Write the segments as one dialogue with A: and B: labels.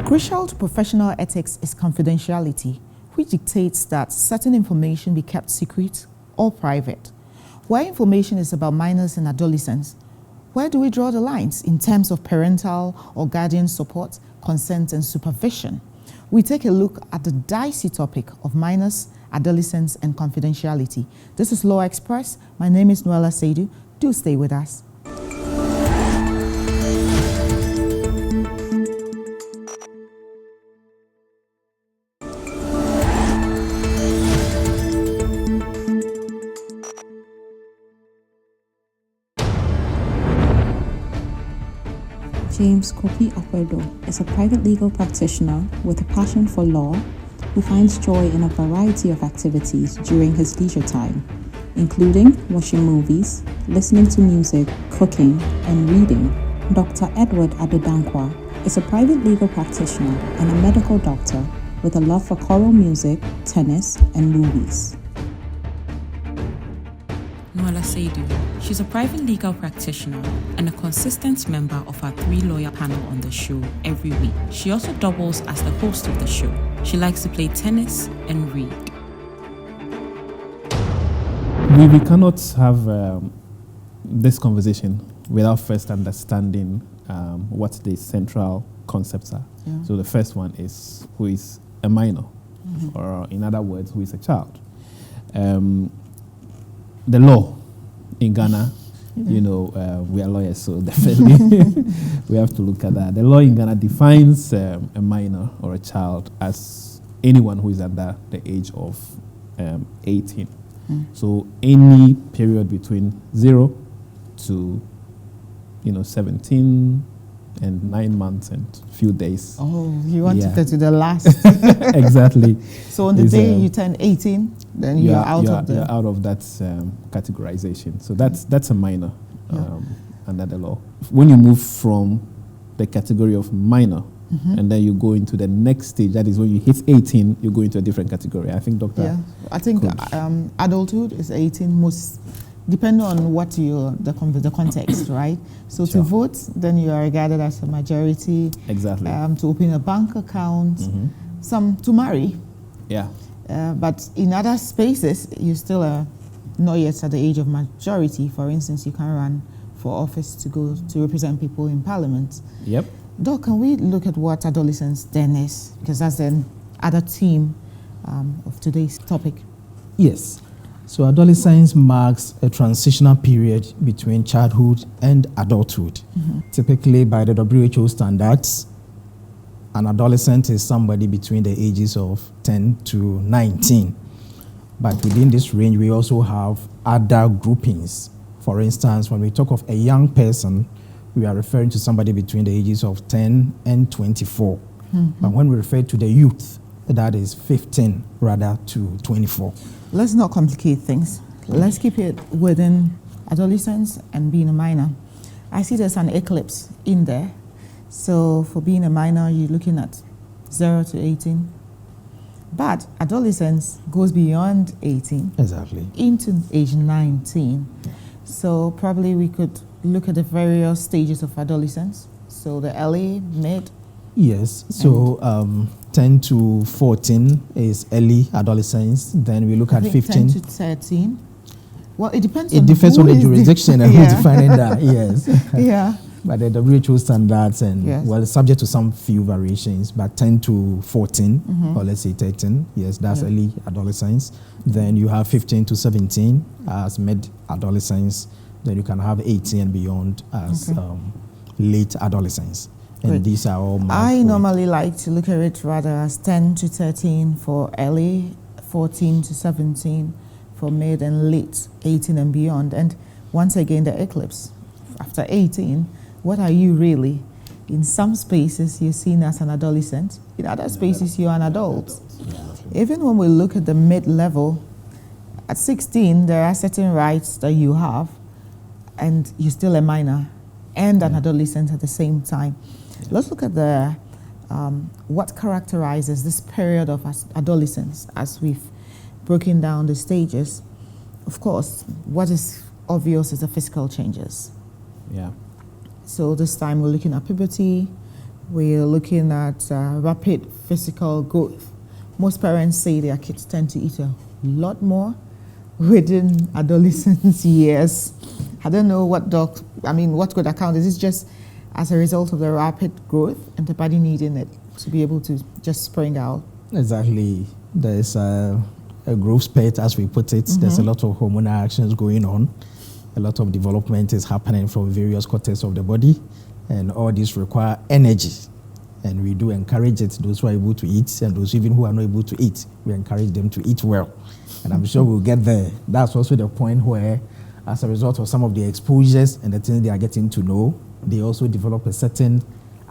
A: Crucial to professional ethics is confidentiality, which dictates that certain information be kept secret or private. Where information is about minors and adolescents, where do we draw the lines in terms of parental or guardian support, consent, and supervision? We take a look at the dicey topic of minors, adolescents, and confidentiality. This is Law Express. My name is Noella Seidu. Do stay with us.
B: James Kopi Okwedo is a private legal practitioner with a passion for law who finds joy in a variety of activities during his leisure time, including watching movies, listening to music, cooking, and reading. Dr. Edward Adedankwa is a private legal practitioner and a medical doctor with a love for choral music, tennis, and movies. Noella Seidu. She's a private legal practitioner and a consistent member of our 3-lawyer panel on the show every week. She also doubles as the host of the show. She likes to play tennis and read.
C: We cannot have this conversation without first understanding what the central concepts are. Yeah. So the first one is who is a minor, or in other words, who is a child. The law in Ghana, we are lawyers, so definitely we have to look at that. The law in Ghana defines a minor or a child as anyone who is under the age of 18. So any period between 0 to 17 and 9 months and few days.
A: Oh, you want to get to the last.
C: Exactly.
A: So on the day you turn 18, then you're out
C: of that categorization. So that's a minor under the law. When you move from the category of minor and then you go into the next stage, that is when you hit 18, you go into a different category. I think
A: adulthood is 18 most. Depending on what the context, right? So to vote, then you are regarded as a majority.
C: Exactly.
A: To open a bank account, some to marry.
C: Yeah.
A: But in other spaces, you still are not yet at the age of majority. For instance, you can run for office to go to represent people in parliament.
C: Yep.
A: Doc, can we look at what adolescence then is? Because that's the other theme of today's topic.
D: Yes. So adolescence marks a transitional period between childhood and adulthood. Typically, by the WHO standards, an adolescent is somebody between the ages of 10 to 19. But within this range, we also have other groupings. For instance, when we talk of a young person, we are referring to somebody between the ages of 10 and 24. But when we refer to the youth, that is 15 rather to 24.
A: Let's not complicate things. Let's keep it within adolescence and being a minor. I see there's an eclipse in there. So for being a minor, you're looking at 0 to 18. But adolescence goes beyond 18.
D: Exactly.
A: Into age 19. So probably we could look at the various stages of adolescence. So the early, mid.
D: Yes. So 10 to 14 is early adolescence. Then we look at 15
A: to 13. Well, it depends.
D: It differs on the jurisdiction and who's defining that. Yes.
A: Yeah.
D: But the WHO standards and subject to some few variations. But 10 to 14, or let's say 13. Yes, that's early adolescence. Then you have 15 to 17 as mid adolescence. Then you can have 18 and beyond as late adolescence. And these are all
A: I normally like to look at it rather as 10 to 13 for early, 14 to 17 for mid and late, 18 and beyond. And once again, the eclipse. After 18, what are you really? In some spaces, you're seen as an adolescent. In other spaces, you're an adult. Even when we look at the mid-level, at 16, there are certain rights that you have, and you're still a minor and an adolescent at the same time. Let's look at the what characterizes this period of adolescence as we've broken down the stages. Of course, what is obvious is the physical changes.
C: Yeah.
A: So this time we're looking at puberty, we're looking at rapid physical growth. Most parents say their kids tend to eat a lot more within adolescence years. I don't know what what could account. Is this just as a result of the rapid growth and the body needing it to be able to just spring out?
D: Exactly. There's a growth spurt, as we put it. There's a lot of hormonal actions going on. A lot of development is happening from various cortex of the body, and all these require energy. And we do encourage it. Those who are able to eat, and those even who are not able to eat, we encourage them to eat well. And I'm sure we'll get there. That's also the point where, as a result of some of the exposures and the things they are getting to know, they also develop a certain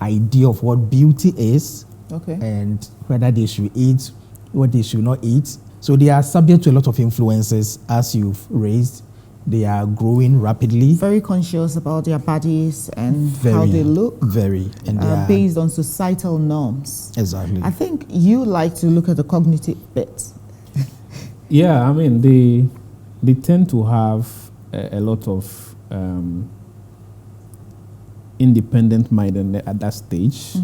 D: idea of what beauty is, and whether they should eat, what they should not eat. So they are subject to a lot of influences as you've raised. They are growing rapidly.
A: Very conscious about their bodies and how they look.
D: Very. And they are
A: based on societal norms.
D: Exactly.
A: I think you like to look at the cognitive bit.
C: Yeah, I mean, they tend to have a lot of independent mind at that stage.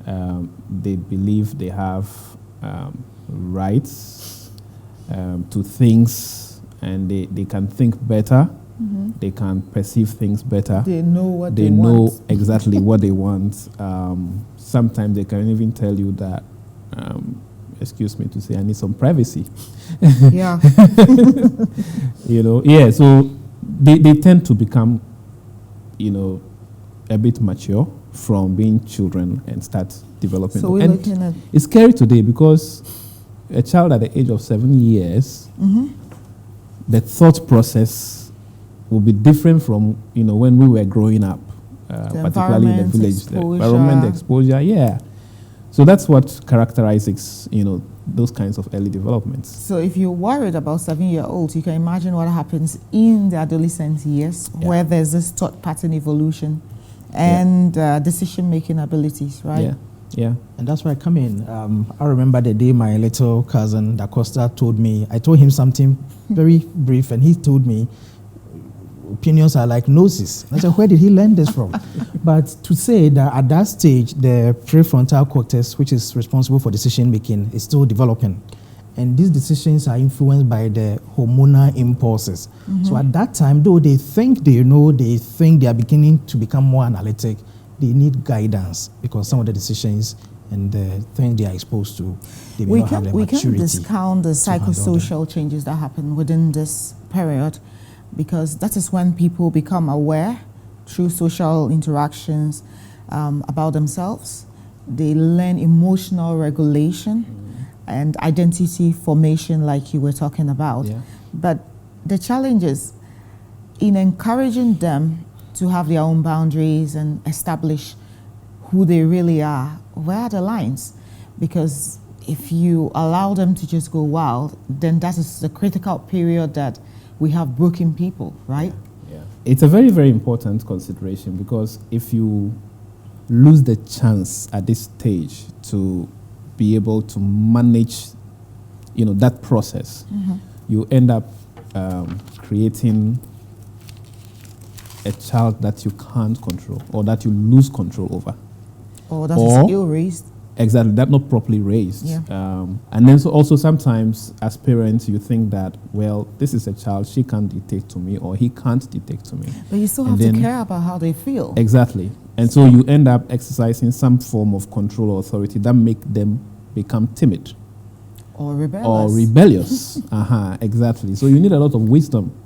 C: They believe they have rights to things, and they can think better. They can perceive things better.
A: They know what
C: they know exactly what they want. Sometimes they can even tell you that, excuse me to say, I need some privacy.
A: Yeah.
C: So they tend to become, a bit mature from being children and start developing.
A: So we're looking at...
C: It's scary today because a child at the age of 7 years, the thought process will be different from, when we were growing up, particularly in the village. The environment, the exposure, yeah. So that's what characterizes, those kinds of early developments.
A: So if you're worried about 7-year-olds, you can imagine what happens in the adolescent years, where there's this thought pattern evolution and decision-making abilities, right?
C: Yeah.
D: And that's where I come in. I remember the day my little cousin, Da Costa, I told him something very brief, and he told me, opinions are like noses. I said, where did he learn this from? But to say that at that stage, the prefrontal cortex, which is responsible for decision making, is still developing. And these decisions are influenced by the hormonal impulses. So at that time, though they think they know, they think they are beginning to become more analytic, they need guidance, because some of the decisions and the things they are exposed to, they may not have the maturity.
A: We can discount the psychosocial changes that happen within this period, because that is when people become aware through social interactions about themselves. They learn emotional regulation and identity formation, like you were talking about. But the challenge is in encouraging them to have their own boundaries and establish who they really are. Where are the lines? Because if you allow them to just go wild, then that is the critical period that we have broken people, right?
C: Yeah. It's a very, very important consideration, because if you lose the chance at this stage to be able to manage, that process, you end up creating a child that you can't control, or that you lose control over.
A: Or that is ill-raised.
C: Exactly, that's not properly raised.
A: Yeah.
C: And then also sometimes as parents you think that, well, this is a child, she can't dictate to me, or he can't dictate to me.
A: But you still have to care about how they feel.
C: Exactly. And so you end up exercising some form of control or authority that make them become timid.
A: Or rebellious.
C: Or rebellious. Exactly. So you need a lot of wisdom,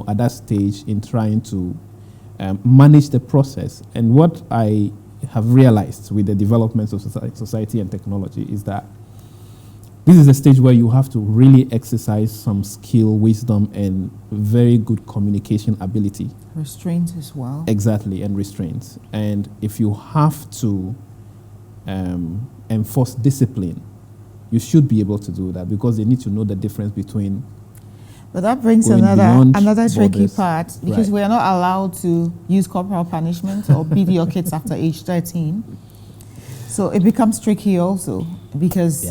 C: at that stage in trying to manage the process. And what I have realized with the developments of society and technology is that this is a stage where you have to really exercise some skill, wisdom, and very good communication ability.
A: Restraint as well.
C: Exactly, and restraint. And if you have to enforce discipline, you should be able to do that, because they need to know the difference between.
A: But that brings another tricky part, because we are not allowed to use corporal punishment or beat your kids after age 13. So it becomes tricky also, because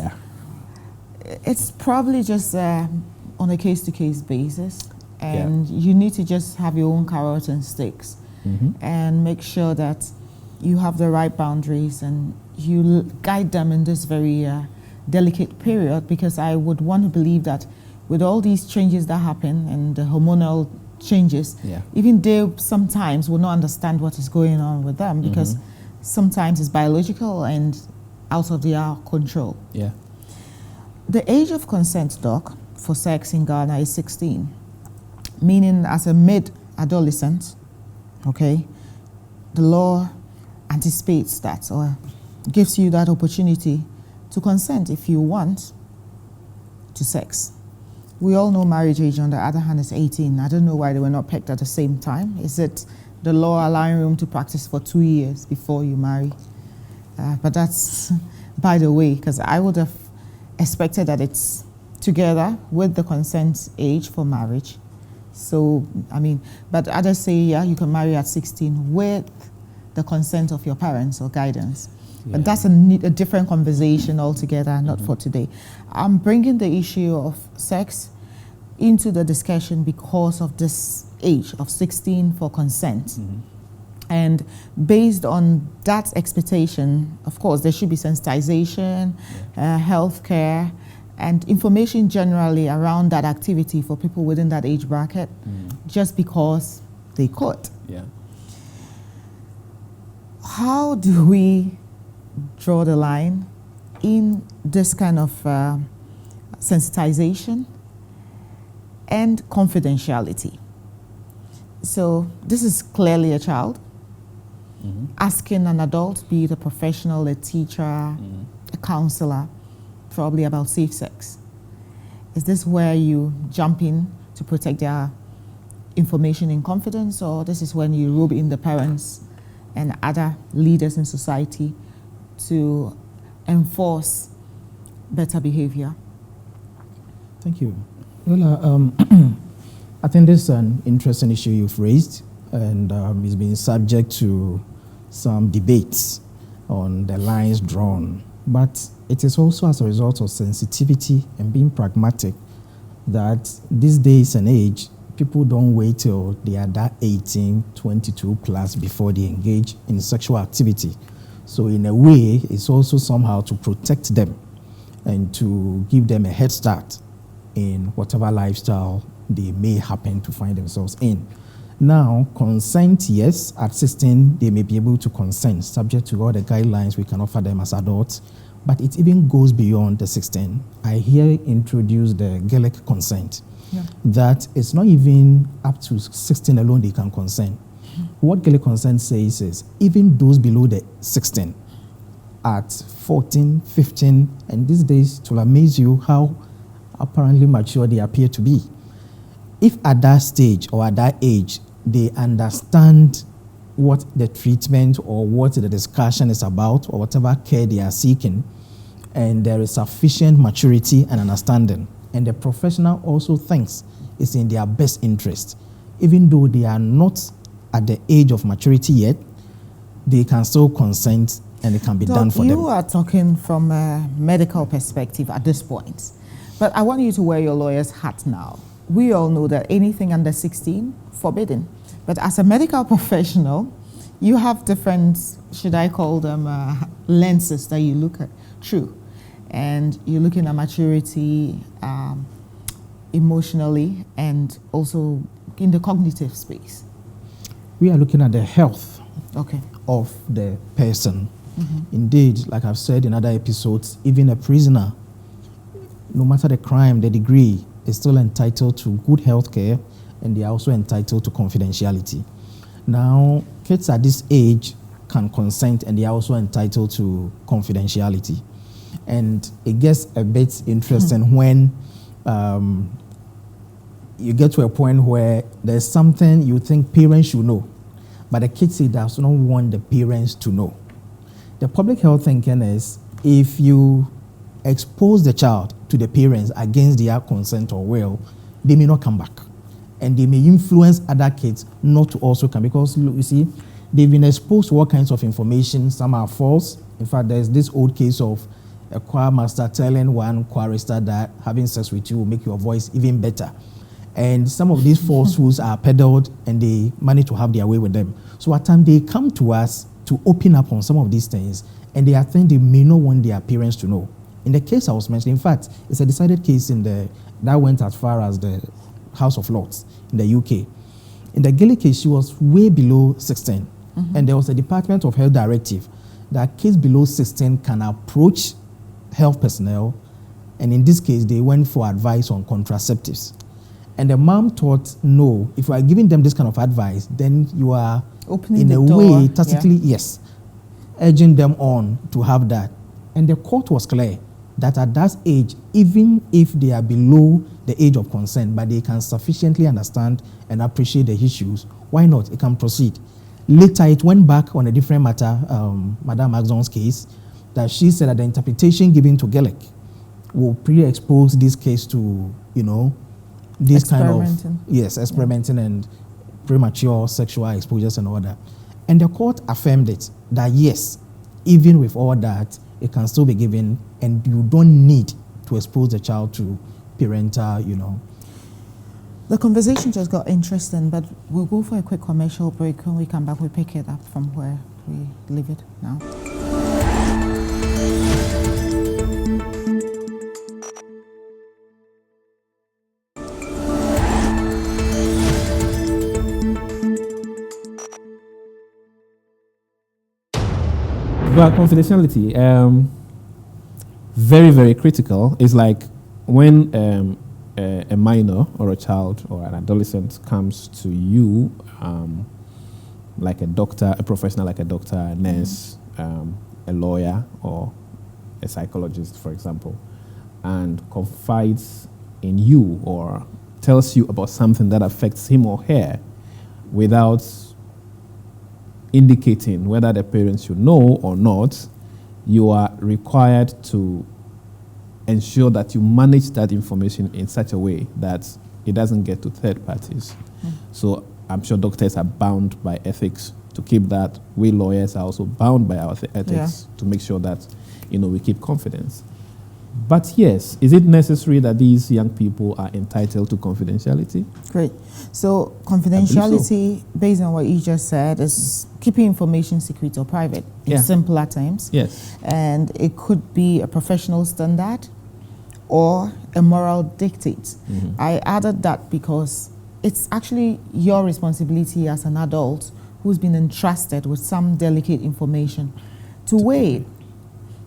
A: it's probably just on a case-to-case basis, and you need to just have your own carrots and sticks and make sure that you have the right boundaries and you guide them in this very delicate period, because I would want to believe that with all these changes that happen and the hormonal changes, even they sometimes will not understand what is going on with them, because sometimes it's biological and out of their control.
C: Yeah.
A: The age of consent, Doc, for sex in Ghana is 16, meaning as a mid-adolescent, okay, the law anticipates that or gives you that opportunity to consent if you want to sex. We all know marriage age, on the other hand, is 18. I don't know why they were not pegged at the same time. Is it the law allowing room to practice for 2 years before you marry? But that's by the way, because I would have expected that it's together with the consent age for marriage. So, I mean, but others say, yeah, you can marry at 16 with the consent of your parents or guidance.
C: Yeah.
A: But that's a different conversation altogether, not for today. I'm bringing the issue of sex into the discussion because of this age of 16 for consent. And based on that expectation, of course, there should be sensitization, healthcare, and information generally around that activity for people within that age bracket, just because they could.
C: Yeah.
A: How do we draw the line in this kind of sensitization and confidentiality? So this is clearly a child asking an adult, be it a professional, a teacher, a counselor, probably about safe sex. Is this where you jump in to protect their information in confidence, or this is when you rope in the parents and other leaders in society to enforce better behavior?
D: Thank you. Well, I think this is an interesting issue you've raised, and it's been subject to some debates on the lines drawn. But it is also as a result of sensitivity and being pragmatic that these days and age, people don't wait till they are that 18, 22 plus before they engage in sexual activity. So in a way, it's also somehow to protect them and to give them a head start in whatever lifestyle they may happen to find themselves in. Now, consent, yes, at 16, they may be able to consent, subject to all the guidelines we can offer them as adults, but it even goes beyond the 16. I here introduce the Gaelic consent, that it's not even up to 16 alone they can consent. What Gaelic consent says is, even those below the 16, at 14, 15, and these days, it will amaze you how apparently mature they appear to be. If at that stage or at that age, they understand what the treatment or what the discussion is about or whatever care they are seeking, and there is sufficient maturity and understanding, and the professional also thinks it's in their best interest, even though they are not at the age of maturity yet, they can still consent and it can be done for them.
A: You are talking from a medical perspective at this point, but I want you to wear your lawyer's hat now. We all know that anything under 16, forbidden. But as a medical professional, you have different, should I call them, lenses that you look at through. And you're looking at maturity emotionally and also in the cognitive space.
D: We are looking at the health
A: Okay.
D: of the person. Indeed, like I've said in other episodes, even a prisoner, no matter the crime, the degree, is still entitled to good health care, and they are also entitled to confidentiality. Now, kids at this age can consent, and they are also entitled to confidentiality. And it gets a bit interesting when you get to a point where there's something you think parents should know, but the kid say does not want the parents to know. The public health thinking is, if you expose the child to the parents against their consent or will, they may not come back. And they may influence other kids not to also come, because you see, they've been exposed to all kinds of information. Some are false. In fact, there's this old case of a choir master telling one chorister that having sex with you will make your voice even better. And some of these falsehoods are peddled, and they manage to have their way with them. So at times they come to us to open up on some of these things, and they are things they may not want their parents to know. In the case I was mentioning, in fact, it's a decided case that went as far as the House of Lords in the UK. In the Gilly case, she was way below 16, and there was a Department of Health directive that kids below 16 can approach health personnel, and in this case, they went for advice on contraceptives. And the mom thought, no, if you are giving them this kind of advice, then you are
A: Opening
D: in
A: the
D: a
A: door,
D: way, tacitly, yes, urging them on to have that. And the court was clear that at that age, even if they are below the age of consent, but they can sufficiently understand and appreciate the issues, why not? It can proceed. Later, it went back on a different matter, Madame Axon's case, that she said that the interpretation given to Gillick will pre-expose this case to, this kind of, experimenting and premature sexual exposures and all that. And the court affirmed it, that yes, even with all that, it can still be given, and you don't need to expose the child to parental,
A: The conversation just got interesting, but we'll go for a quick commercial break. When we come back, we'll pick it up from where we leave it now.
C: But confidentiality, very, very critical. It's like when a minor or a child or an adolescent comes to you, like a doctor, a professional like a doctor, a nurse, a lawyer, or a psychologist, for example, and confides in you or tells you about something that affects him or her without indicating whether the parents should know or not, you are required to ensure that you manage that information in such a way that it doesn't get to third parties. So I'm sure doctors are bound by ethics to keep that. We lawyers are also bound by our ethics to make sure that we keep confidence. But yes, is it necessary that these young people are entitled to confidentiality?
A: Great. So confidentiality, based on what you just said, is keeping information secret or private in simpler terms.
C: Yes.
A: And it could be a professional standard or a moral dictate. I added that because it's actually your responsibility as an adult who's been entrusted with some delicate information to weigh it.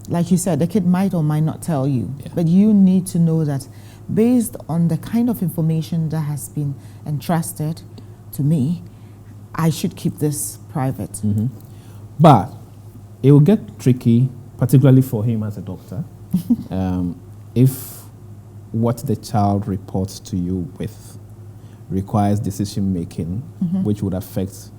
A: Like you said, the kid might or might not tell you, but you need to know that based on the kind of information that has been entrusted to me, I should keep this private.
C: But it will get tricky, particularly for him as a doctor, if what the child reports to you with requires decision making, which would affect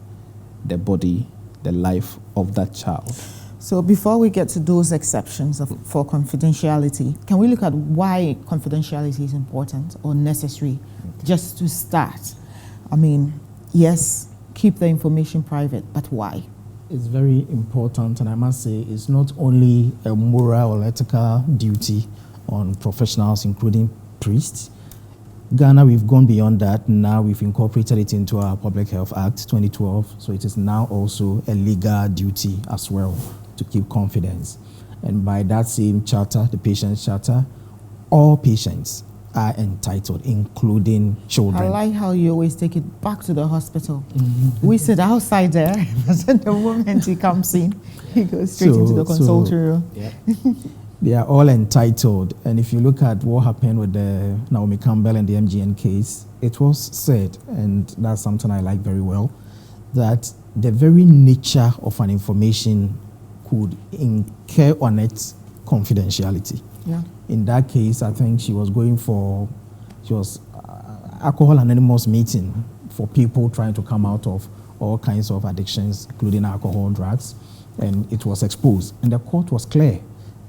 C: the body, the life of that child.
A: So before we get to those exceptions for confidentiality, can we look at why confidentiality is important or necessary just to start? I mean, yes, keep the information private, but why?
D: It's very important, and I must say it's not only a moral or ethical duty on professionals, including priests. Ghana, we've gone beyond that. Now we've incorporated it into our Public Health Act 2012, so it is now also a legal duty as well to keep confidence. And by that same charter, the Patient's Charter, all patients are entitled, including children.
A: I like how you always take it back to the hospital. We sit outside there, and the moment he comes in, he goes straight into the consulting room.
D: Yeah. They are all entitled. And if you look at what happened with the Naomi Campbell and the MGN case, it was said, and that's something I like very well, that the very nature of an information could incur on it confidentiality.
A: Yeah.
D: In that case, I think she was Alcohol Anonymous meeting for people trying to come out of all kinds of addictions, including alcohol, drugs, and it was exposed. And the court was clear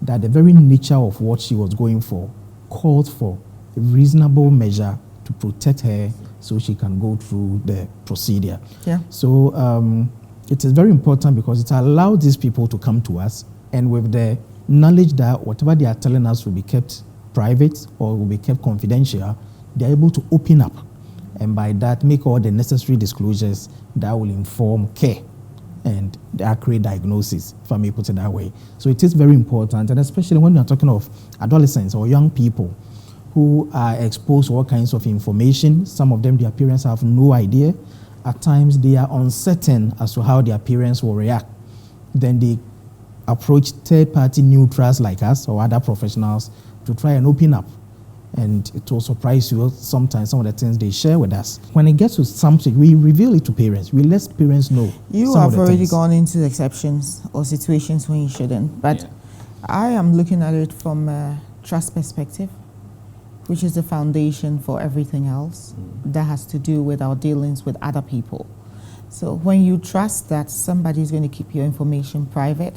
D: that the very nature of what she was going for called for a reasonable measure to protect her so she can go through the procedure.
A: Yeah.
D: So it is very important because it allowed these people to come to us, and with the knowledge that whatever they are telling us will be kept private or will be kept confidential, they're able to open up, and by that make all the necessary disclosures that will inform care and the accurate diagnosis, if I may put it that way. So it is very important, and especially when we are talking of adolescents or young people who are exposed to all kinds of information. Some of them, their parents have no idea. At times, they are uncertain as to how their parents will react. Then they approach third-party neutrals like us or other professionals to try and open up. And it will surprise you sometimes, some of the things they share with us. When it gets to something, we reveal it to parents. We let parents know.
A: You have already gone into exceptions or situations when you shouldn't. But I am looking at it from a trust perspective, which is the foundation for everything else that has to do with our dealings with other people. So when you trust that somebody is going to keep your information private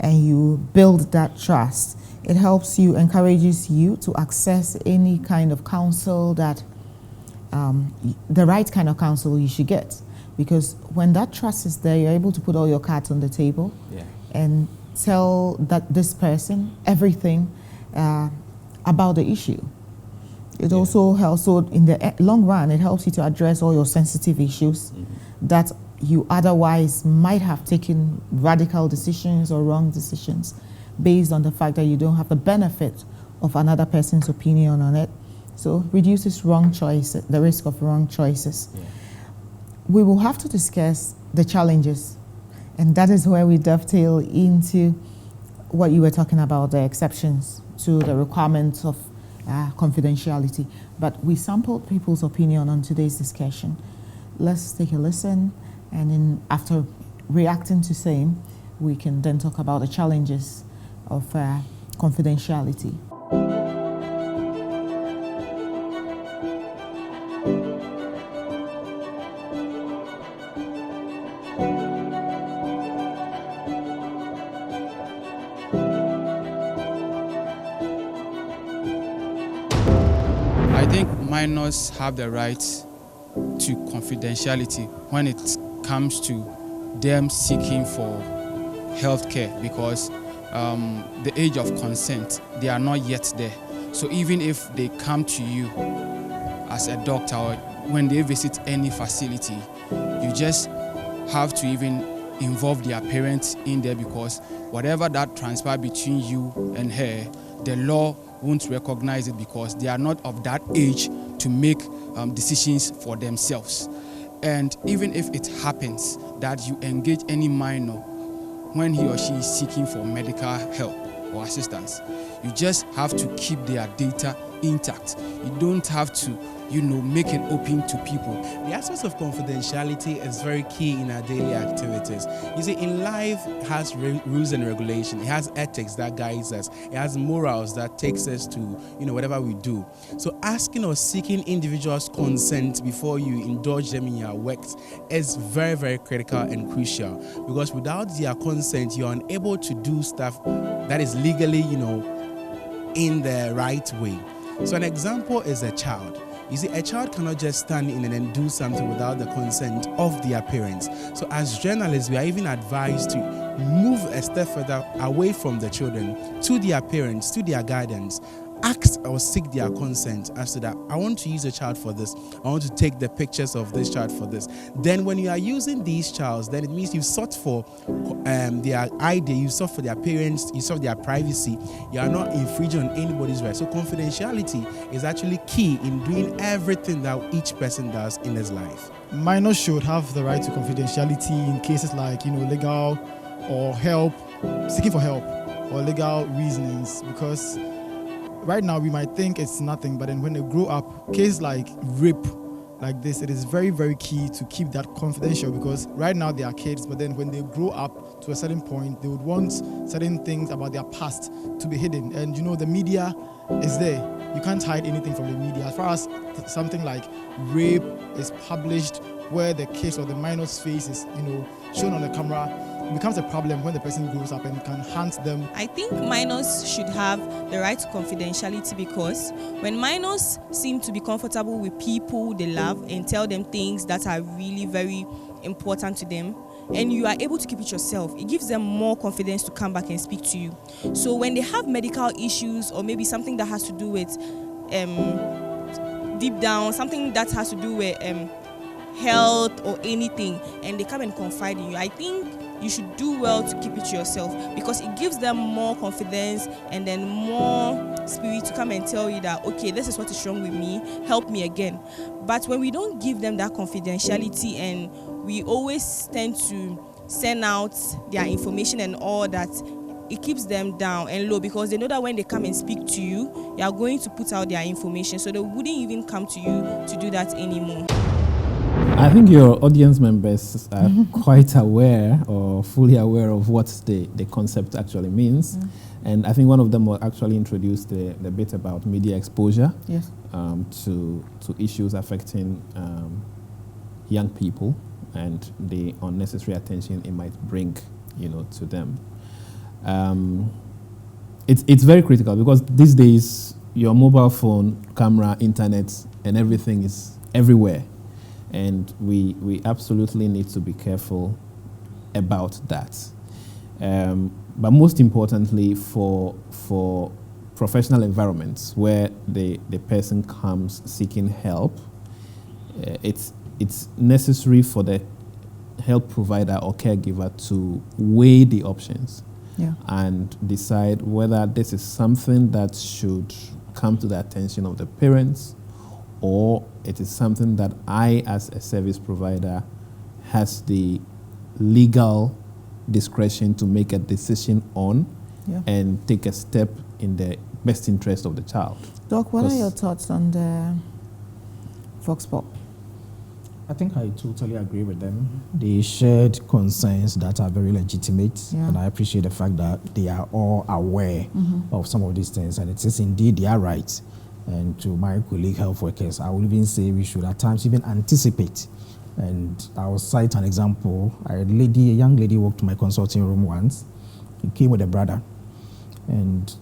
A: and you build that trust, it helps you, encourages you to access any kind of counsel that, the right kind of counsel you should get. Because when that trust is there, you're able to put all your cards on the table and tell this person everything about the issue. It also helps, so in the long run, it helps you to address all your sensitive issues that you otherwise might have taken radical decisions or wrong decisions based on the fact that you don't have the benefit of another person's opinion on it. So reduces wrong choices, the risk of wrong choices. We will have to discuss the challenges, and that is where we dovetail into what you were talking about, the exceptions to the requirements of confidentiality. But we sampled people's opinion on today's discussion. Let's take a listen, and then after reacting to same, we can then talk about the challenges of confidentiality.
E: I think minors have the right to confidentiality when it comes to them seeking for health care, because the age of consent, they are not yet there. So even if they come to you as a doctor or when they visit any facility, you just have to even involve their parents in there, because whatever that transpires between you and her, the law won't recognize it because they are not of that age to make decisions for themselves. And even if it happens that you engage any minor when he or she is seeking for medical help or assistance, you just have to keep their data intact. You don't have to, make it open to people.
F: The aspect of confidentiality is very key in our daily activities. You see, in life, it has rules and regulation. It has ethics that guides us. It has morals that takes us to, whatever we do. So asking or seeking individuals' consent before you indulge them in your works is very, very critical and crucial, because without their consent, you're unable to do stuff that is legally, in the right way. So an example is a child. You see, a child cannot just stand in and then do something without the consent of their parents. So as journalists, we are even advised to move a step further away from the children to their parents, to their guidance. Ask or seek their consent as to that. I want to use a child for this. I want to take the pictures of this child for this. Then when you are using these childs, then it means you've sought for their idea, you sought for their parents, you sought their privacy. You are not infringing on anybody's right. So confidentiality is actually key in doing everything that each person does in his life.
G: Minors should have the right to confidentiality in cases like, legal or help, seeking for help or legal reasonings, because right now we might think it's nothing, but then when they grow up, cases like rape, like this, it is very, very key to keep that confidential, because right now they are kids, but then when they grow up to a certain point, they would want certain things about their past to be hidden. And the media is there. You can't hide anything from the media. As far as something like rape is published, where the case or the minor's face is, shown on the camera, it becomes a problem when the person grows up and can hunt them.
H: I think minors should have the right to confidentiality, because when minors seem to be comfortable with people they love and tell them things that are really very important to them, and you are able to keep it yourself, it gives them more confidence to come back and speak to you. So when they have medical issues, or maybe something that has to do with deep down, something that has to do with health or anything, and they come and confide in you, I think you should do well to keep it to yourself, because it gives them more confidence and then more spirit to come and tell you that, okay, this is what is wrong with me, help me again. But when we don't give them that confidentiality and we always tend to send out their information and all that, it keeps them down and low, because they know that when they come and speak to you, you are going to put out their information, so they wouldn't even come to you to do that anymore.
C: I think your audience members are quite aware or fully aware of what the concept actually means. And I think one of them will actually introduce the bit about media exposure to issues affecting young people and the unnecessary attention it might bring, to them. It's very critical, because these days your mobile phone, camera, internet, and everything is everywhere. And we absolutely need to be careful about that. But most importantly, for professional environments where the person comes seeking help, it's necessary for the health provider or caregiver to weigh the options and decide whether this is something that should come to the attention of the parents, or it is something that I, as a service provider, has the legal discretion to make a decision on and take a step in the best interest of the child.
A: Doc, what are your thoughts on the Vox Pop?
D: I think I totally agree with them. They shared concerns that are very legitimate, and I appreciate the fact that they are all aware of some of these things, and it is indeed their right. And to my colleague health workers, I would even say we should at times even anticipate. And I will cite an example. A young lady walked to my consulting room once. He came with a brother, and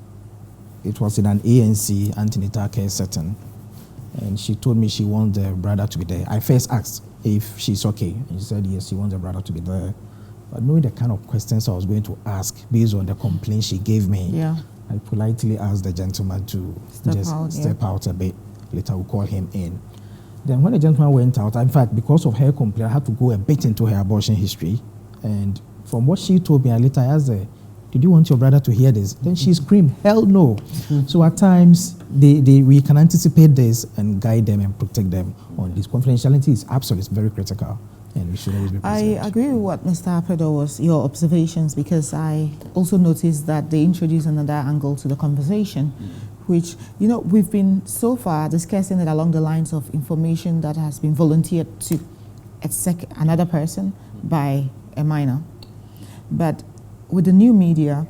D: it was in an ANC antenatal care setting. And she told me she wants the brother to be there. I first asked if she's okay, and she said yes, she wants the brother to be there. But knowing the kind of questions I was going to ask based on the complaint she gave me, I politely asked the gentleman to step out a bit. Later, we'll call him in. Then when the gentleman went out, in fact, because of her complaint, I had to go a bit into her abortion history. And from what she told me, I later asked her, did you want your brother to hear this? Then she screamed, hell no. So at times, we can anticipate this and guide them and protect them on this. Confidentiality is absolute, it's very critical. And we should always be present.
A: I agree with what Mr. Apedo was, your observations, because I also noticed that they introduced another angle to the conversation, which, we've been so far discussing it along the lines of information that has been volunteered to another person by a minor. But with the new media,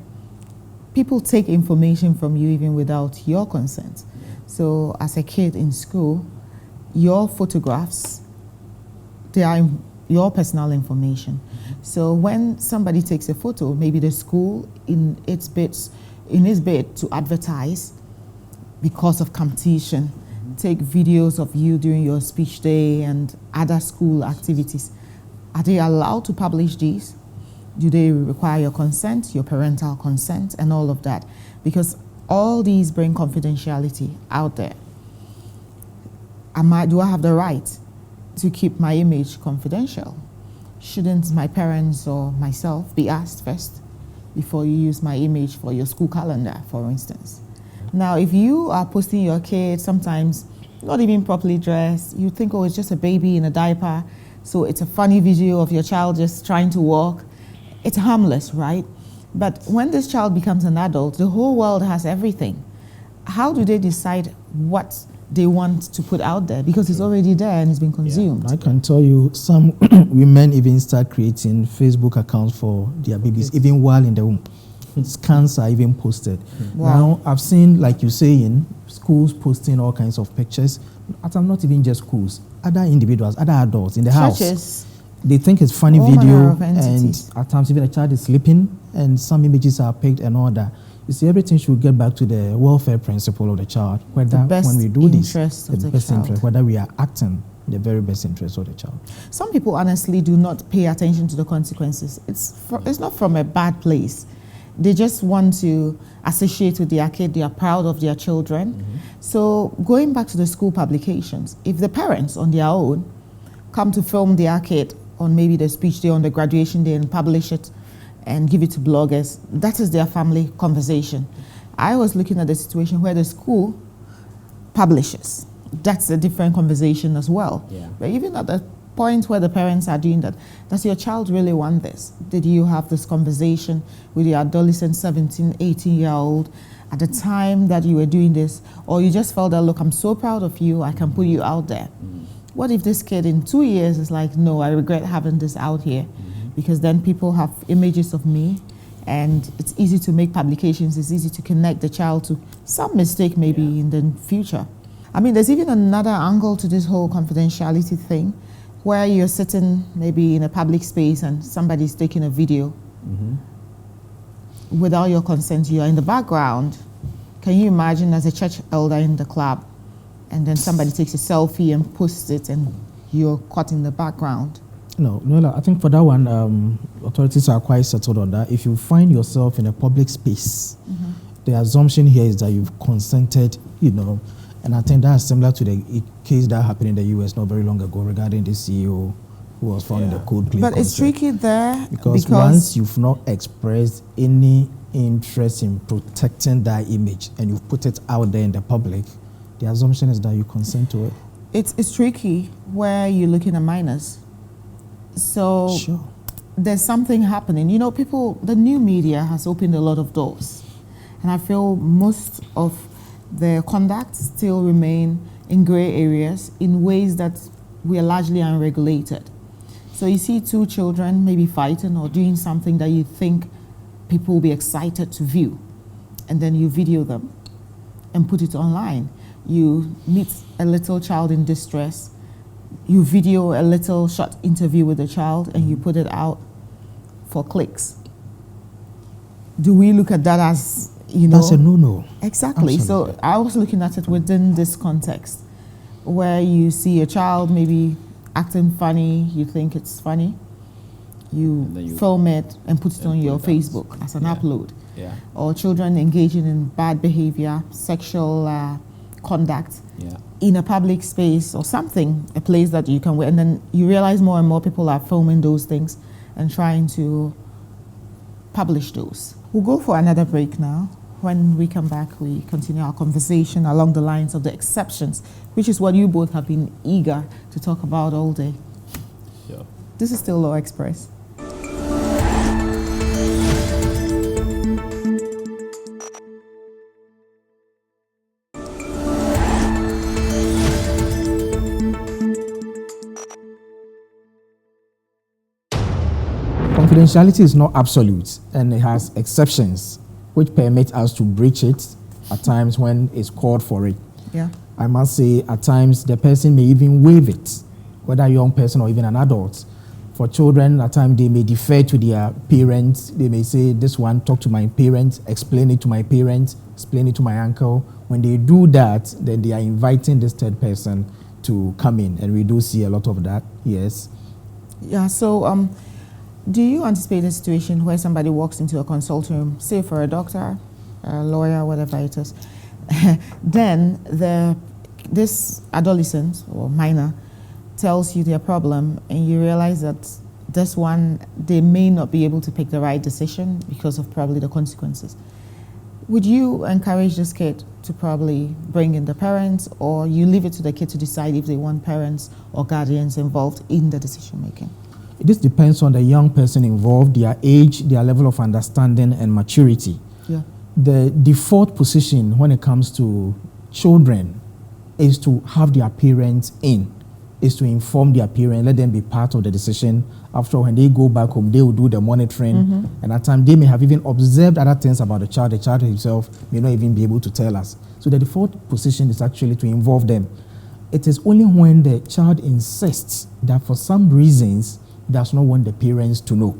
A: people take information from you even without your consent. So as a kid in school, your photographs, they are your personal information. So when somebody takes a photo, maybe the school in its bid to advertise because of competition, take videos of you during your speech day and other school activities. Are they allowed to publish these? Do they require your consent, your parental consent, and all of that? Because all these bring confidentiality out there. Do I have the right to keep my image confidential? Shouldn't my parents or myself be asked first before you use my image for your school calendar, for instance? Now, if you are posting your kid, sometimes not even properly dressed, you think, oh, it's just a baby in a diaper, so it's a funny video of your child just trying to walk. It's harmless, right? But when this child becomes an adult, the whole world has everything. How do they decide what they want to put out there? Because it's already there and it's been consumed.
D: I can tell you, some women even start creating Facebook accounts for their babies, even while in the womb. Scans are even posted.
A: Wow.
D: Now, I've seen, like you say, in schools posting all kinds of pictures. Not even just schools, other individuals, other adults in the house.
A: Churches.
D: They think it's funny
A: All
D: video,
A: manner of
D: and
A: entities.
D: at times even a child is sleeping, and some images are picked and all that. You see, everything should get back to the welfare principle of the child. Whether when we do this, the best interest, whether we are acting in the very best interest of the child.
A: Some people honestly do not pay attention to the consequences. It's not from a bad place. They just want to associate with their kid. They are proud of their children. So going back to the school publications, if the parents on their own come to film their kid on maybe the speech day, on the graduation day, and publish it and give it to bloggers. That is their family conversation. I was looking at the situation where the school publishes. That's a different conversation as well.
C: Yeah.
A: But even at the point where the parents are doing that, does your child really want this? Did you have this conversation with your adolescent 17, 18-year-old at the time that you were doing this? Or you just felt that, look, I'm so proud of you, I can put you out there. What if this kid in 2 years is like, no, I regret having this out here? Because then people have images of me, and it's easy to make publications, it's easy to connect the child to some mistake maybe in the future. I mean, there's even another angle to this whole confidentiality thing, where you're sitting maybe in a public space and somebody's taking a video without your consent. You're in the background. Can you imagine as a church elder in the club, and then somebody takes a selfie and posts it and you're caught in the background?
D: No, I think for that one, authorities are quite settled on that. If you find yourself in a public space, the assumption here is that you've consented, and I think that's similar to the case that happened in the US not very long ago regarding the CEO who was found in the cold plea.
A: But it's tricky there
D: because once you've not expressed any interest in protecting that image and you've put it out there in the public, the assumption is that you consent to it.
A: It's tricky where you're looking at minors. So there's something happening. The new media has opened a lot of doors. And I feel most of their conduct still remain in gray areas in ways that we are largely unregulated. So you see two children maybe fighting or doing something that you think people will be excited to view. And then you video them and put it online. You meet a little child in distress, you video a little short interview with the child and you put it out for clicks. Do we look at that as,
D: That's a no-no.
A: Exactly.
D: Absolutely.
A: So I was looking at it within this context where you see a child maybe acting funny, you think it's funny, you film it and put it on your Facebook as an upload.
C: Yeah.
A: Or children engaging in bad behavior, sexual conduct in a public space or something, a place that you can, and then you realize more and more people are filming those things and trying to publish those. We'll go for another break now. When we come back, we continue our conversation along the lines of the exceptions, which is what you both have been eager to talk about all day.
C: Sure.
A: This is still Law Express.
D: Confidentiality is not absolute, and it has exceptions which permit us to breach it at times when it's called for it.
A: Yeah.
D: I must say, at times the person may even waive it, whether a young person or even an adult. For children, at times they may defer to their parents. They may say, this one, talk to my parents, explain it to my parents, explain it to my uncle. When they do that, then they are inviting this third person to come in, and we do see a lot of that, yes.
A: Yeah, so do you anticipate a situation where somebody walks into a consulting room, say for a doctor, a lawyer, whatever it is, then this adolescent or minor tells you their problem and you realize that this one, they may not be able to pick the right decision because of probably the consequences. Would you encourage this kid to probably bring in the parents, or you leave it to the kid to decide if they want parents or guardians involved in the decision making?
D: This depends on the young person involved, their age, their level of understanding and maturity.
A: Yeah.
D: The default position when it comes to children is to have their parents in, is to inform their parents, let them be part of the decision. After all, when they go back home, they will do the monitoring, and at times they may have even observed other things about the child himself may not even be able to tell us. So the default position is actually to involve them. It is only when the child insists that for some reasons does not want the parents to know.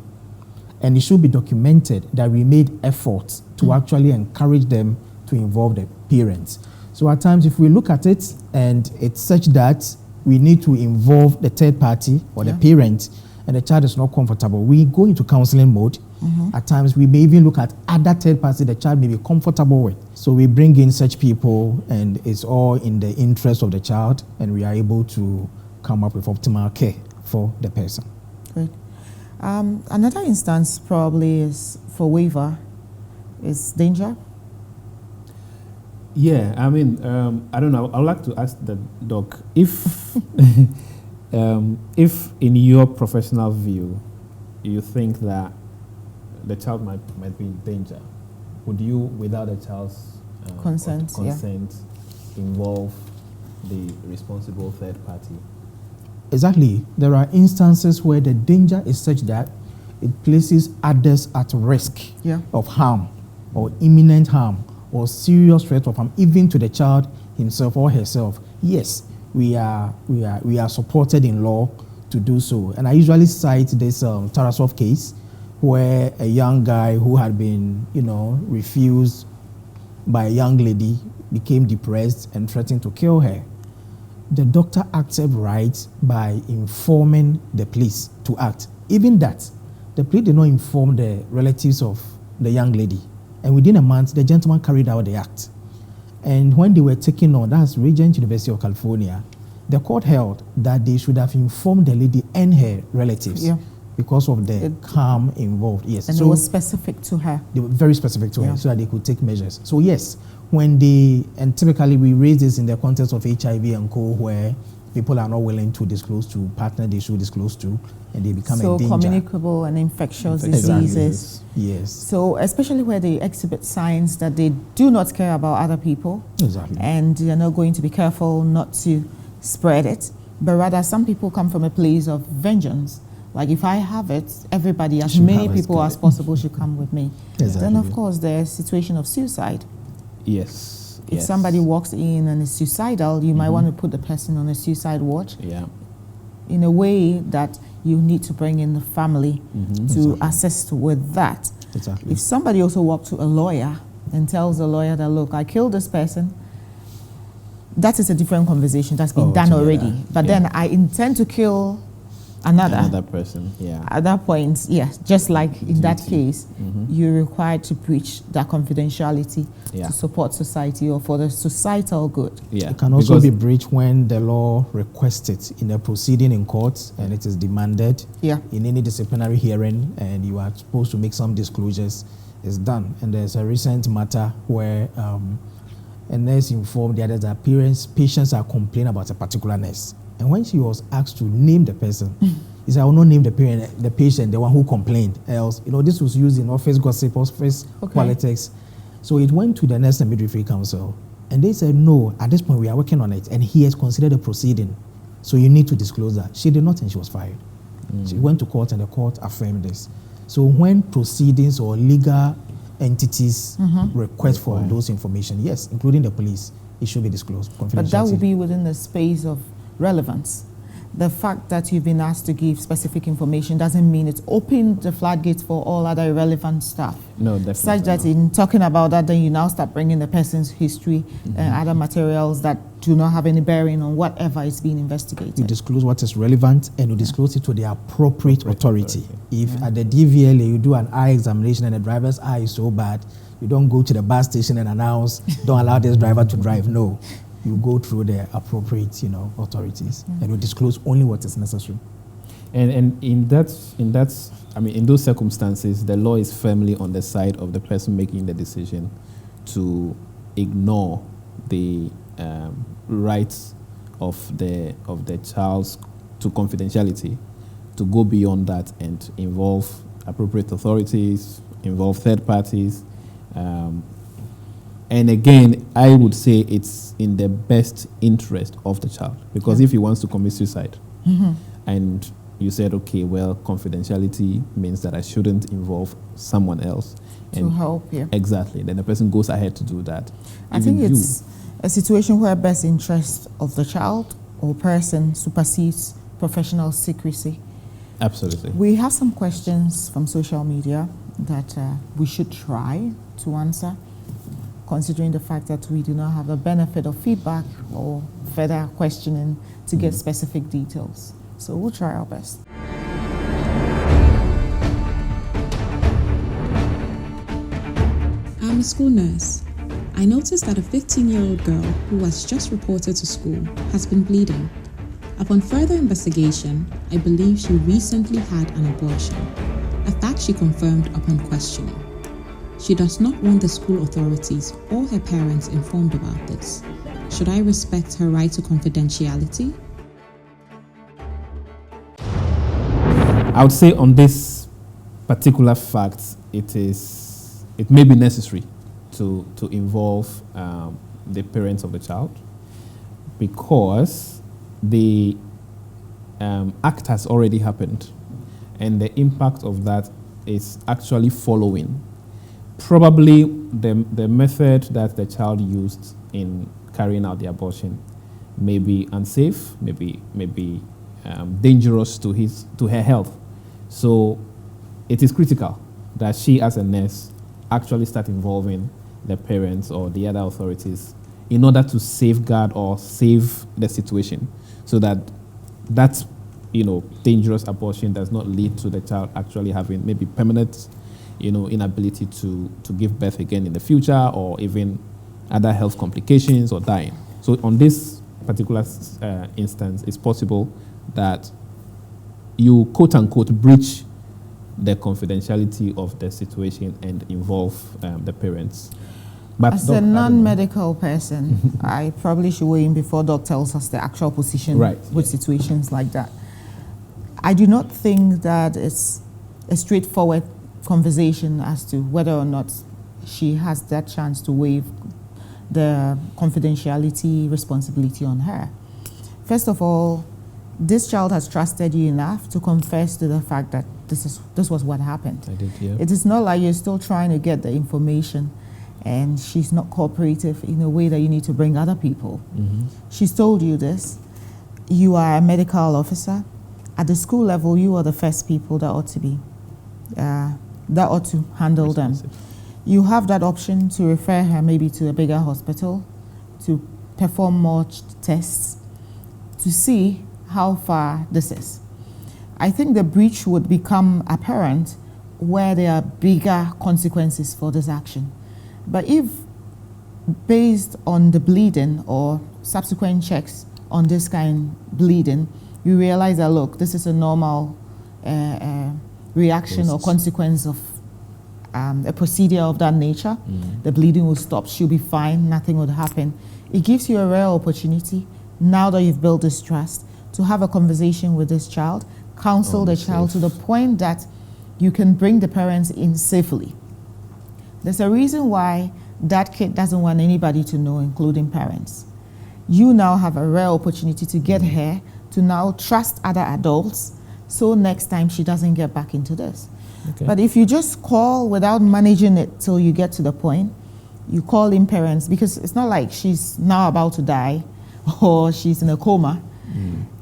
D: And it should be documented that we made efforts to actually encourage them to involve the parents. So at times, if we look at it and it's such that we need to involve the third party or the parent and the child is not comfortable, we go into counseling mode. At times, we may even look at other third parties the child may be comfortable with. So we bring in such people and it's all in the interest of the child, and we are able to come up with optimal care for the person.
A: Great. Another instance probably is for waiver is danger.
C: Yeah, I mean, I don't know. I'd like to ask the doc if, if in your professional view, you think that the child might be in danger, would you, without the child's
A: Consent,
C: involve the responsible third party?
D: Exactly. There are instances where the danger is such that it places others at risk of harm or imminent harm or serious threat of harm, even to the child himself or herself. Yes, we are supported in law to do so. And I usually cite this Tarasov case where a young guy who had been, refused by a young lady became depressed and threatened to kill her. The doctor acted right by informing the police to act. Even that, the police did not inform the relatives of the young lady. And within a month, the gentleman carried out the act. And when they were taken on, that's Regent University of California, the court held that they should have informed the lady and her relatives because of the harm involved. Yes.
A: And
D: so
A: it was specific to her.
D: They were very specific to her so that they could take measures. So yes, and typically we raise this in the context of HIV and co, where people are not willing to disclose to partner they should disclose to, and they become a danger.
A: So communicable and infectious diseases.
D: Yes.
A: So especially where they exhibit signs that they do not care about other people.
D: Exactly.
A: And they're not going to be careful not to spread it, but rather some people come from a place of vengeance. Like if I have it, everybody, as many people as possible should come with me.
D: Exactly.
A: Then of course there's a situation of suicide.
C: Yes.
A: If somebody walks in and is suicidal, you might want to put the person on a suicide watch.
C: Yeah.
A: In a way that you need to bring in the family to assist with that.
D: Exactly.
A: If somebody also walks to a lawyer and tells the lawyer that, look, I killed this person, that is a different conversation that's been done already. But then I intend to kill another
C: person. Yeah.
A: At that point, yes, just like in that case, you're required to breach that confidentiality to support society or for the societal good.
D: Yeah. It can also be breached when the law requests it in a proceeding in court and it is demanded in any disciplinary hearing, and you are supposed to make some disclosures. It's done. And there's a recent matter where a nurse informed the others that patients are complaining about a particular nurse. And when she was asked to name the person, he said, I will not name the patient, the one who complained. Else, this was used in office gossip, office politics. So it went to the Nurse and Midwifery Council. And they said, no, at this point we are working on it. And he has considered a proceeding. So you need to disclose that. She did not, and she was fired. She went to court and the court affirmed this. So when proceedings or legal entities request for those information, yes, including the police, it should be disclosed.
A: But that will be within the space of relevance. The fact that you've been asked to give specific information doesn't mean it's opened the floodgates for all other irrelevant stuff.
C: No, definitely.
A: Such that in talking about that, then you now start bringing the person's history and other materials that do not have any bearing on whatever is being investigated.
D: You disclose what is relevant and you disclose it to the appropriate authority. If at the DVLA you do an eye examination and the driver's eye is so bad, you don't go to the bus station and announce, don't allow this driver to drive. No. You go through the appropriate, authorities, and you disclose only what is necessary.
C: And in those circumstances, the law is firmly on the side of the person making the decision to ignore the rights of the child's to confidentiality, to go beyond that and involve appropriate authorities, involve third parties. And again, I would say it's in the best interest of the child, because if he wants to commit suicide and you said, okay, well, confidentiality means that I shouldn't involve someone else.
A: To help,
C: Exactly. Then the person goes ahead to do that.
A: I think it's a situation where best interest of the child or person supersedes professional secrecy.
C: Absolutely.
A: We have some questions from social media that we should try to answer, considering the fact that we do not have the benefit of feedback or further questioning to get specific details. So we'll try our best.
B: I'm a school nurse. I noticed that a 15-year-old girl who was just reported to school has been bleeding. Upon further investigation, I believe she recently had an abortion, a fact she confirmed upon questioning. She does not want the school authorities or her parents informed about this. Should I respect her right to confidentiality?
C: I would say on this particular fact, it may be necessary to involve the parents of the child, because the act has already happened, and the impact of that is actually following. Probably the method that the child used in carrying out the abortion may be unsafe, maybe dangerous to her health. So it is critical that she, as a nurse, actually start involving the parents or the other authorities in order to safeguard or save the situation, so that dangerous abortion does not lead to the child actually having maybe permanent inability to give birth again in the future, or even other health complications or dying. So on this particular instance, it's possible that you quote unquote breach the confidentiality of the situation and involve the parents. But
A: as a non-medical person, I probably should weigh in before Doc tells us the actual position with situations like that. I do not think that it's a straightforward conversation as to whether or not she has that chance to waive the confidentiality responsibility on her. First of all, this child has trusted you enough to confess to the fact that this was what happened.
C: I did, yeah.
A: It is not like you're still trying to get the information and she's not cooperative in a way that you need to bring other people.
C: Mm-hmm.
A: She's told you this. You are a medical officer. At the school level, you are the first people that ought to handle them. You have that option to refer her maybe to a bigger hospital, to perform more tests, to see how far this is. I think the breach would become apparent where there are bigger consequences for this action. But if, based on the bleeding or subsequent checks on this kind of bleeding, you realize that, look, this is a normal reaction or consequence of a procedure of that nature, the bleeding will stop, she'll be fine, nothing would happen. It gives you a rare opportunity, now that you've built this trust, to have a conversation with this child, counsel the child to the point that you can bring the parents in safely. There's a reason why that kid doesn't want anybody to know, including parents. You now have a rare opportunity to get her to now trust other adults, so next time she doesn't get back into this.
C: Okay.
A: But if you just call without managing it till you get to the point, you call in parents, because it's not like she's now about to die or she's in a coma.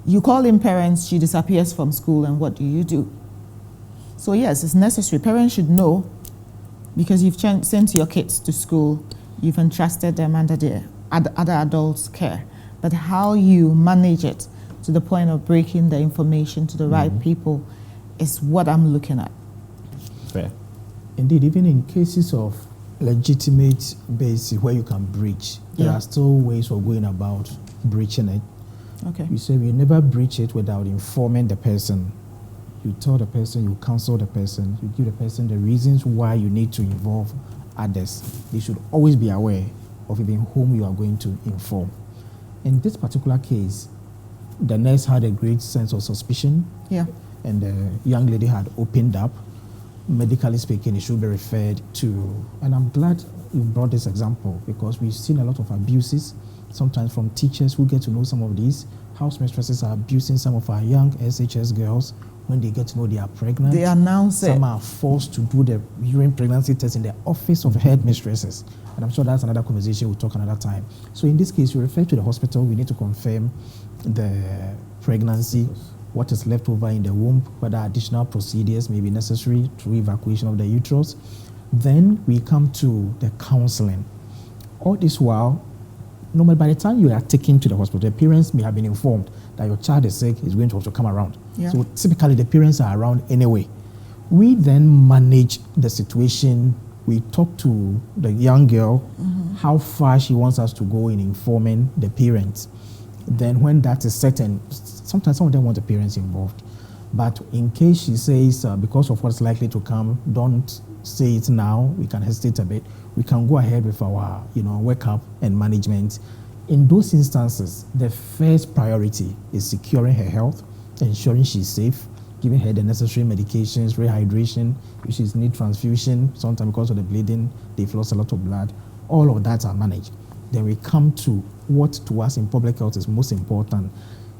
A: You call in parents, she disappears from school, and what do? So yes, it's necessary. Parents should know, because you've sent your kids to school, you've entrusted them under the other adults' care. But how you manage it to the point of breaking the information to the right people is what I'm looking at.
C: Fair.
D: Indeed, even in cases of legitimate basis where you can breach, there are still ways of going about breaching it.
A: Okay.
D: You say you never breach it without informing the person. You tell the person, you counsel the person, you give the person the reasons why you need to involve others. They should always be aware of even whom you are going to inform. In this particular case, the nurse had a great sense of suspicion.
A: Yeah.
D: And the young lady had opened up. Medically speaking, it should be referred to. And I'm glad you brought this example, because we've seen a lot of abuses, sometimes from teachers who get to know some of these. House mistresses are abusing some of our young SHS girls when they get to know they are pregnant.
A: They announce it.
D: Some are forced to do the urine pregnancy test in the office of head mistresses. And I'm sure that's another conversation we'll talk another time. So in this case, you refer to the hospital. We need to confirm the pregnancy, what is left over in the womb, whether additional procedures may be necessary through evacuation of the uterus. Then we come to the counseling. All this while, normally by the time you are taken to the hospital, the parents may have been informed that your child is sick, is going to have to come around.
A: Yeah.
D: So typically the parents are around anyway. We then manage the situation. We talk to the young girl, how far she wants us to go in informing the parents. Then when that is certain, sometimes some of them want the parents involved. But in case she says, because of what's likely to come, don't say it now, we can hesitate a bit. We can go ahead with our, workup and management. In those instances, the first priority is securing her health, ensuring she's safe, giving her the necessary medications, rehydration, if she needs transfusion, sometimes because of the bleeding, they've lost a lot of blood. All of that are managed. Then we come to what to us in public health is most important,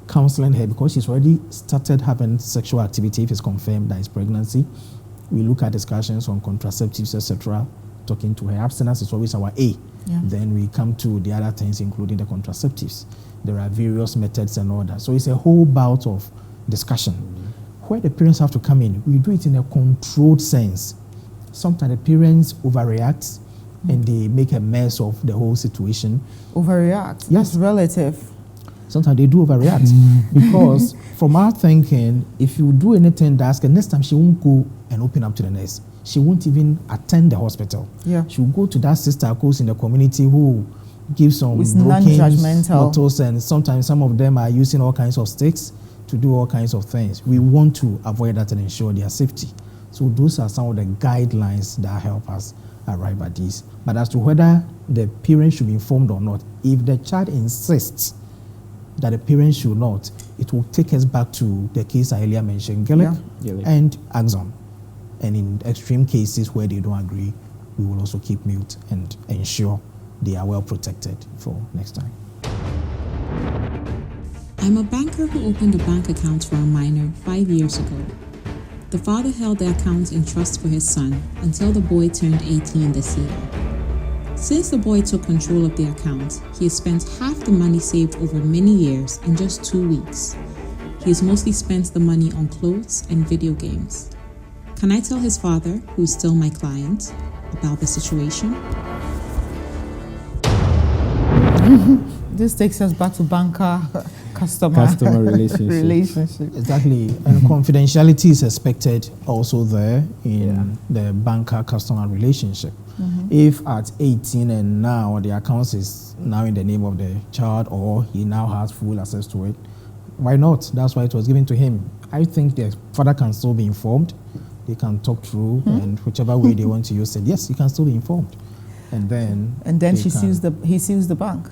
D: counseling her because she's already started having sexual activity if it's confirmed that it's pregnancy. We look at discussions on contraceptives, etc., talking to her. Abstinence is always our A.
A: Yeah.
D: Then we come to the other things, including the contraceptives. There are various methods and all that. So it's a whole bout of discussion. Where the parents have to come in, we do it in a controlled sense. Sometimes the parents overreact and they make a mess of the whole situation.
A: Overreact?
D: Yes.
A: It's relative.
D: Sometimes they do overreact because from our thinking, if you do anything that's the next time she won't go and open up to the nurse. She won't even attend the hospital.
A: Yeah.
D: She'll go to that sister who's in the community who gives some
A: With
D: broken
A: non-judgmental
D: bottles, and sometimes some of them are using all kinds of sticks to do all kinds of things. We want to avoid that and ensure their safety. So those are some of the guidelines that help us arrive at these. But as to whether the parent should be informed or not, if the child insists that the parents should not, it will take us back to the case I earlier mentioned, Gillick and Axon. And in extreme cases where they don't agree, we will also keep mute and ensure they are well protected for next time.
B: I'm a banker who opened a bank account for a minor 5 years ago. The father held the account in trust for his son until the boy turned 18 this year. Since the boy took control of the account, he has spent half the money saved over many years in just 2 weeks. He has mostly spent the money on clothes and video games. Can I tell his father, who is still my client, about the situation?
A: This takes us back to banker customer relationship.
D: Exactly. And confidentiality is expected also there in the banker customer relationship. If at 18 and now the account is now in the name of the child or he now has full access to it, why not? That's why it was given to him. I think the father can still be informed. They can talk through, and whichever way they want to use it, yes, he can still be informed. And then
A: he sues the bank.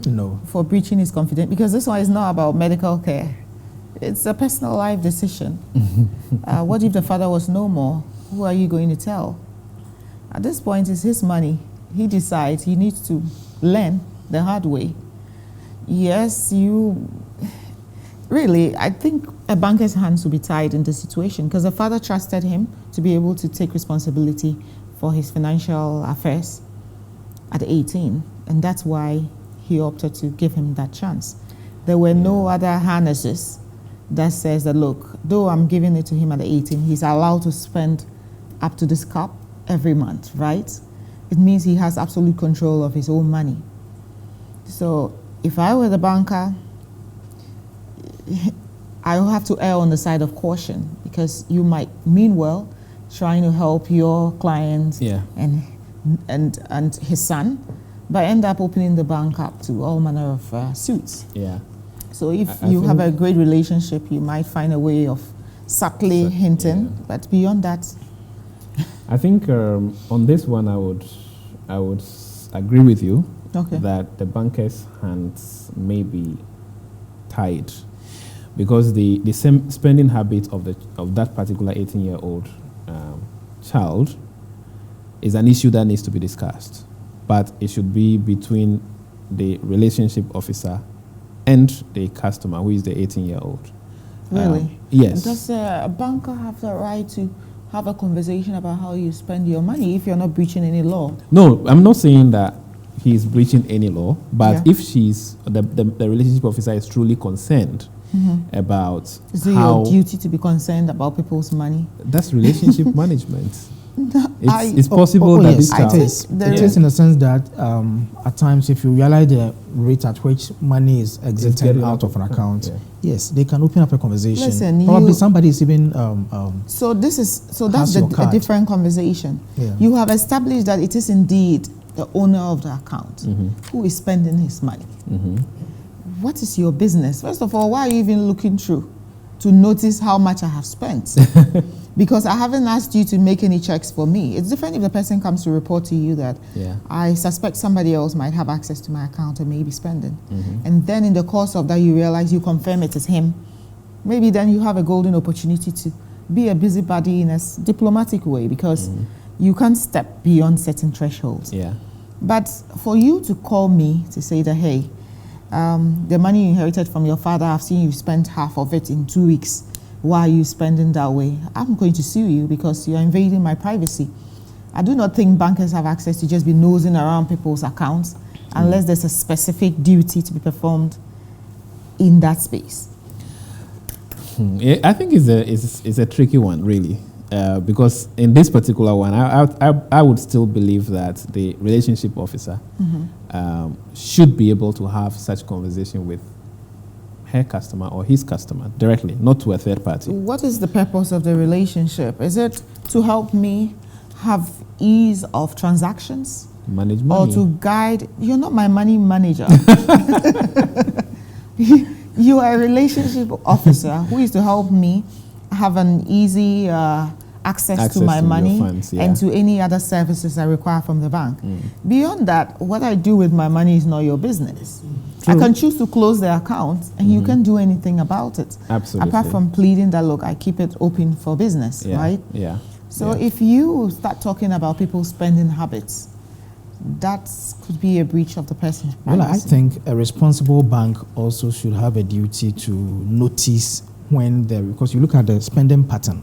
D: No.
A: For breaching his confidence, because this one is not about medical care. It's a personal life decision. What if the father was no more? Who are you going to tell? At this point, it's his money. He decides he needs to learn the hard way. Yes, really, I think a banker's hands will be tied in this situation because the father trusted him to be able to take responsibility for his financial affairs at 18, and that's why he opted to give him that chance. There were no other harnesses that says that, look, though I'm giving it to him at 18, he's allowed to spend up to this cap every month, right? It means he has absolute control of his own money. So if I were the banker, I will have to err on the side of caution because you might mean well trying to help your client and his son, but end up opening the bank up to all manner of suits.
C: Yeah.
A: So if you have a great relationship, you might find a way of subtly hinting, but beyond that.
C: I think on this one, I would agree with you that the banker's hands may be tied because the same spending habit of that particular 18-year-old child is an issue that needs to be discussed. But it should be between the relationship officer and the customer, who is the 18-year-old.
A: Really?
C: Yes.
A: Does a banker have the right to have a conversation about how you spend your money if you're not breaching any law?
C: No, I'm not saying that he's breaching any law, but if the relationship officer is truly concerned about
A: is it your duty to be concerned about people's money?
C: That's relationship management. It's possible that this child...
D: It is in the sense that at times if you realize the rate at which money is exited out of an account, yes, they can open up a conversation.
A: Listen,
D: probably somebody is even...
A: so that's a different conversation.
D: Yeah.
A: You have established that it is indeed the owner of the account who is spending his money. what is your business? First of all, why are you even looking through to notice how much I have spent? Because I haven't asked you to make any checks for me. It's different if the person comes to report to you that I suspect somebody else might have access to my account and maybe spending. And then in the course of that, you realize you confirm it is him. Maybe then you have a golden opportunity to be a busybody in a diplomatic way, because you can't step beyond certain thresholds. But for you to call me to say that, hey, the money you inherited from your father, I've seen you spent half of it in 2 weeks. Why are you spending that way? I'm going to sue you because you're invading my privacy. I do not think bankers have access to just be nosing around people's accounts unless there's a specific duty to be performed in that space.
C: I think it's a tricky one, really, because in this particular one, I would still believe that the relationship officer should be able to have such conversation with her customer or his customer directly, not to a third party.
A: What is the purpose of the relationship? Is it to help me have ease of transactions?
C: Manage money.
A: Or to guide? You're not my money manager. You are a relationship officer who is to help me have an easy access to my money funds, and to any other services I require from the bank. Beyond that, what I do with my money is not your business. True. I can choose to close the account and you can't do anything about it.
C: Absolutely.
A: Apart from pleading that, look, I keep it open for business, right? So if you start talking about people's spending habits, that could be a breach of the person's privacy.
D: Well, I think a responsible bank also should have a duty to notice when because you look at the spending pattern,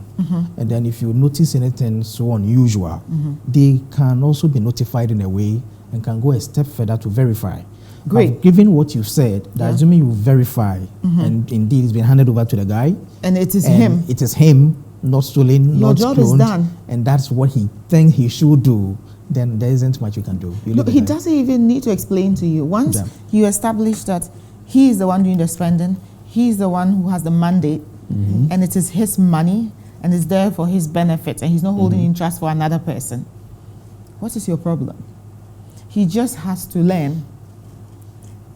D: and then if you notice anything so unusual, they can also be notified in a way and can go a step further to verify.
A: Great.
D: Given what you've said, assuming you verify, and indeed it's been handed over to the guy,
A: and it is him.
D: It is him, not stolen,
A: your
D: not
A: job
D: cloned,
A: is done,
D: and that's what he thinks he should do. Then there isn't much you can do.
A: Look, he doesn't even need to explain to you. Once you establish that he is the one doing the spending, he's the one who has the mandate, and it is his money, and it's there for his benefit, and he's not holding in trust for another person. What is your problem? He just has to learn.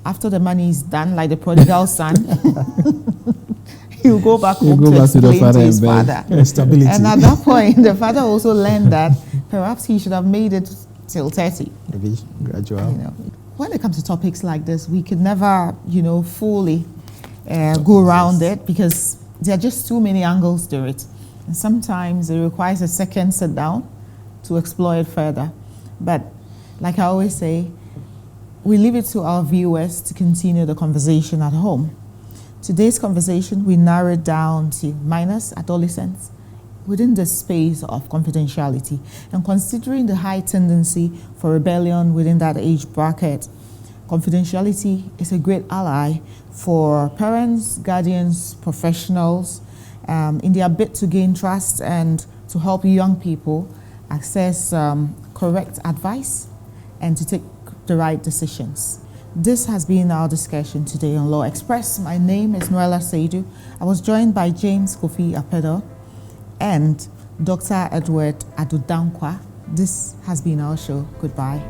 A: After the money is done, like the prodigal son, he'll go back home to explain to his father.
D: Stability.
A: And at that point, the father also learned that perhaps he should have made it till 30.
D: Maybe gradual.
A: When it comes to topics like this, we could never, fully go around it because there are just too many angles to it. And sometimes it requires a second sit down to explore it further. But like I always say, we leave it to our viewers to continue the conversation at home. Today's conversation, we narrowed down to minors, adolescents, within the space of confidentiality. And considering the high tendency for rebellion within that age bracket, confidentiality is a great ally for parents, guardians, professionals, in their bid to gain trust and to help young people access correct advice and to take the right decisions. This has been our discussion today on Law Express. My name is Noella Seidu. I was joined by James Kofi Apedo and Dr. Edward Adudankwa. This has been our show. Goodbye.